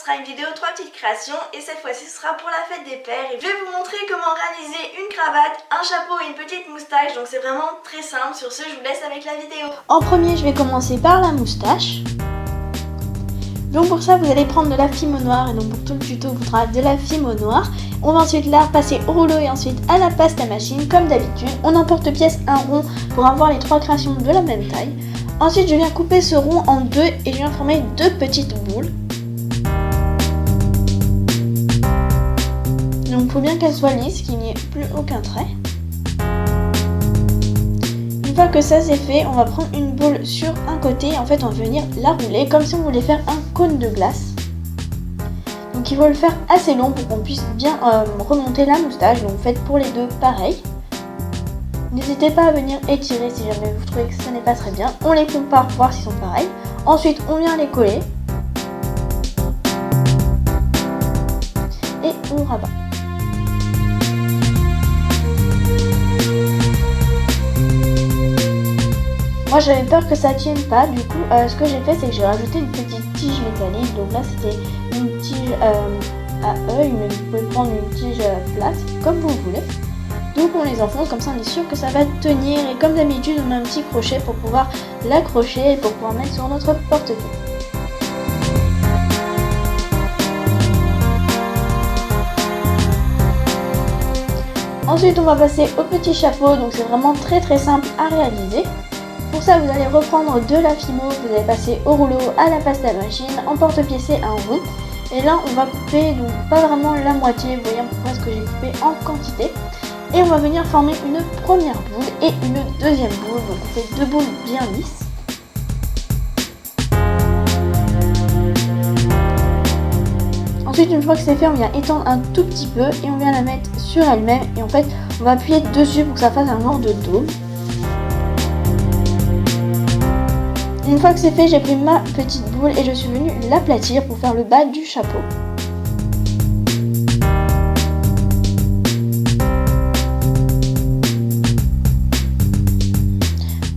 sera une vidéo 3 petites créations et cette fois-ci ce sera pour la fête des pères. Et je vais vous montrer comment réaliser une cravate, un chapeau et une petite moustache. Donc c'est vraiment très simple. Sur ce, je vous laisse avec la vidéo. En premier, je vais commencer par la moustache. Donc pour ça, vous allez prendre de la fime au noir et donc pour tout le tuto, vous faudra de la fime au noir. On va ensuite la repasser au rouleau et ensuite à la pâte à machine comme d'habitude. On emporte-pièce un rond pour avoir les 3 créations de la même taille. Ensuite, je viens couper ce rond en deux et je viens former 2 petites boules. Donc il faut bien qu'elle soit lisse, qu'il n'y ait plus aucun trait. Une fois que ça c'est fait, on va prendre une boule sur un côté et en fait on va venir la rouler comme si on voulait faire un cône de glace. Donc il faut le faire assez long pour qu'on puisse bien remonter la moustache, donc faites pour les deux pareil. N'hésitez pas à venir étirer si jamais vous trouvez que ça n'est pas très bien. On les compare pour voir s'ils sont pareils. Ensuite on vient les coller. Et on rabat. Moi j'avais peur que ça tienne pas, du coup ce que j'ai fait c'est que j'ai rajouté une petite tige métallique. Donc là c'était une tige à œil, mais vous pouvez prendre une tige plate comme vous voulez. Donc on les enfonce, comme ça on est sûr que ça va tenir. Et comme d'habitude on a un petit crochet pour pouvoir l'accrocher et pour pouvoir mettre sur notre porte-clés. Ensuite on va passer au petit chapeau, donc c'est vraiment très simple à réaliser. Pour ça, vous allez reprendre de la fimo, vous allez passer au rouleau, à la pâte à machine, en porte-pièce un rond. Et là, on va couper, donc pas vraiment la moitié, vous voyez à peu près ce que j'ai coupé en quantité. Et on va venir former une première boule et une deuxième boule, donc on fait 2 boules bien lisses. Ensuite, une fois que c'est fait, on vient étendre un tout petit peu et on vient la mettre sur elle-même. Et en fait, on va appuyer dessus pour que ça fasse un genre de dôme. Une fois que c'est fait, j'ai pris ma petite boule et je suis venue l'aplatir pour faire le bas du chapeau.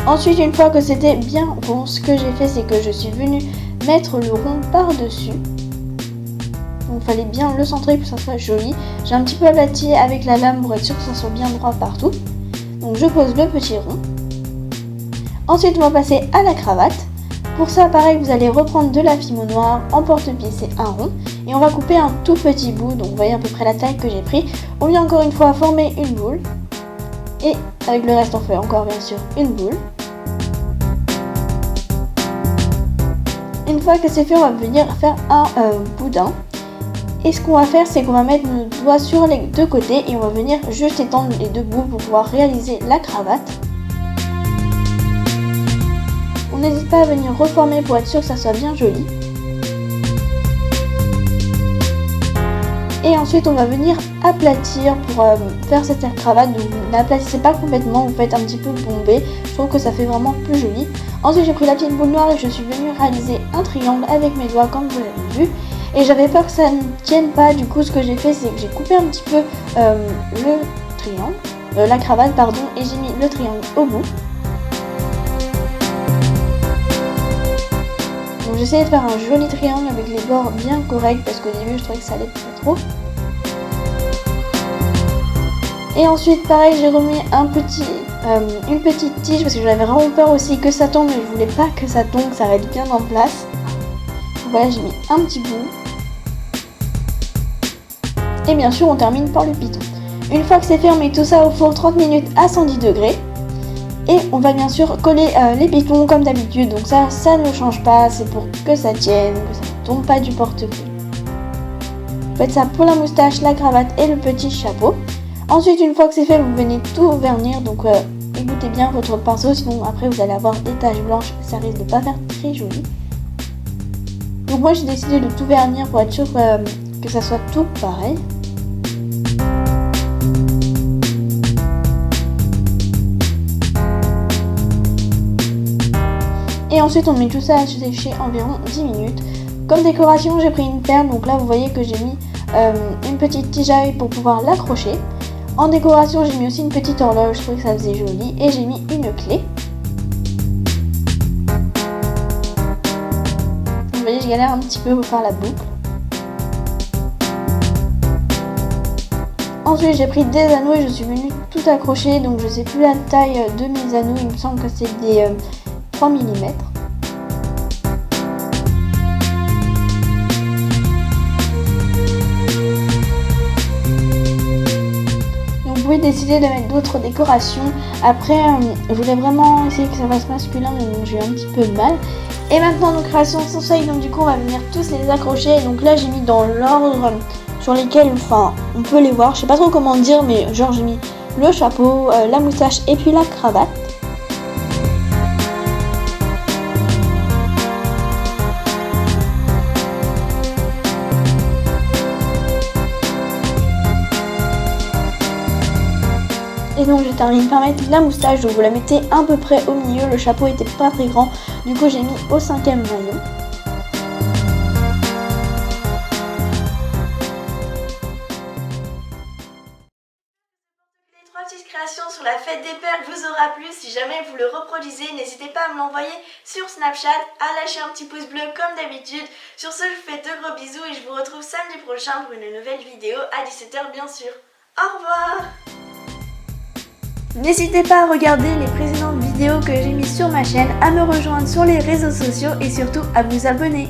Ensuite, une fois que c'était bien rond, ce que j'ai fait, c'est que je suis venue mettre le rond par-dessus. Donc il fallait bien le centrer pour que ça soit joli. J'ai un petit peu aplati avec la lame pour être sûr que ça soit bien droit partout. Donc je pose le petit rond. Ensuite, on va passer à la cravate. Pour ça, pareil, vous allez reprendre de la fime au noir, en porte-pièce un rond. Et on va couper un tout petit bout, donc vous voyez à peu près la taille que j'ai pris. On vient encore une fois former une boule. Et avec le reste, on fait encore bien sûr une boule. Une fois que c'est fait, on va venir faire un boudin. Et ce qu'on va faire, c'est qu'on va mettre nos doigts sur les deux côtés et on va venir juste étendre les 2 bouts pour pouvoir réaliser la cravate. On n'hésite pas à venir reformer pour être sûr que ça soit bien joli. Et ensuite on va venir aplatir pour faire cette cravate. Donc n'aplatissez pas complètement, vous faites un petit peu bombé. Je trouve que ça fait vraiment plus joli. Ensuite j'ai pris la petite boule noire et je suis venue réaliser un triangle avec mes doigts comme vous l'avez vu. Et j'avais peur que ça ne tienne pas, du coup ce que j'ai fait c'est que j'ai coupé un petit peu le triangle, la cravate pardon, et j'ai mis le triangle au bout. Donc j'essayais de faire un joli triangle avec les bords bien corrects parce qu'au début je trouvais que ça allait pas trop. Et ensuite pareil j'ai remis une petite tige parce que j'avais vraiment peur aussi que ça tombe, mais je voulais pas que ça tombe, que ça reste bien en place. Donc voilà, j'ai mis un petit bout. Et bien sûr on termine par le piton. Une fois que c'est fait, on met tout ça au four 30 minutes à 110 degrés. Et on va bien sûr coller les pitons comme d'habitude, donc ça ne change pas, c'est pour que ça tienne, que ça ne tombe pas du porte-clés. Faites ça pour la moustache, la cravate et le petit chapeau. Ensuite, une fois que c'est fait, vous venez tout vernir, donc égouttez bien votre pinceau, sinon après vous allez avoir des taches blanches, ça risque de pas faire très joli. Donc moi j'ai décidé de tout vernir pour être sûr que ça soit tout pareil. Et ensuite on met tout ça à sécher environ 10 minutes. Comme décoration j'ai pris une perle, donc là vous voyez que j'ai mis une petite tige à œil pour pouvoir l'accrocher. En décoration j'ai mis aussi une petite horloge, je trouvais que ça faisait joli, et j'ai mis une clé. Vous voyez je galère un petit peu pour faire la boucle. Ensuite j'ai pris des anneaux et je suis venue tout accrocher, donc je sais plus la taille de mes anneaux, il me semble que c'est des 3 mm. Vous pouvez décider de mettre d'autres décorations. Après, je voulais vraiment essayer que ça fasse masculin, mais donc j'ai eu un petit peu de mal. Et maintenant, nos créations sont faites, donc du coup, on va venir tous les accrocher. Donc là, j'ai mis dans l'ordre sur lesquels, enfin, on peut les voir. Je sais pas trop comment dire, mais genre, j'ai mis le chapeau, la moustache et puis la cravate. Et donc je termine par mettre la moustache, donc vous la mettez à peu près au milieu, le chapeau était pas très grand, du coup j'ai mis au 5e maillon. Les 3 petites créations sur la fête des pères vous aura plu. Si jamais vous le reproduisez, n'hésitez pas à me l'envoyer sur Snapchat, à lâcher un petit pouce bleu comme d'habitude. Sur ce, je vous fais de gros bisous et je vous retrouve samedi prochain pour une nouvelle vidéo à 17 h bien sûr. Au revoir! N'hésitez pas à regarder les précédentes vidéos que j'ai mises sur ma chaîne, à me rejoindre sur les réseaux sociaux et surtout à vous abonner.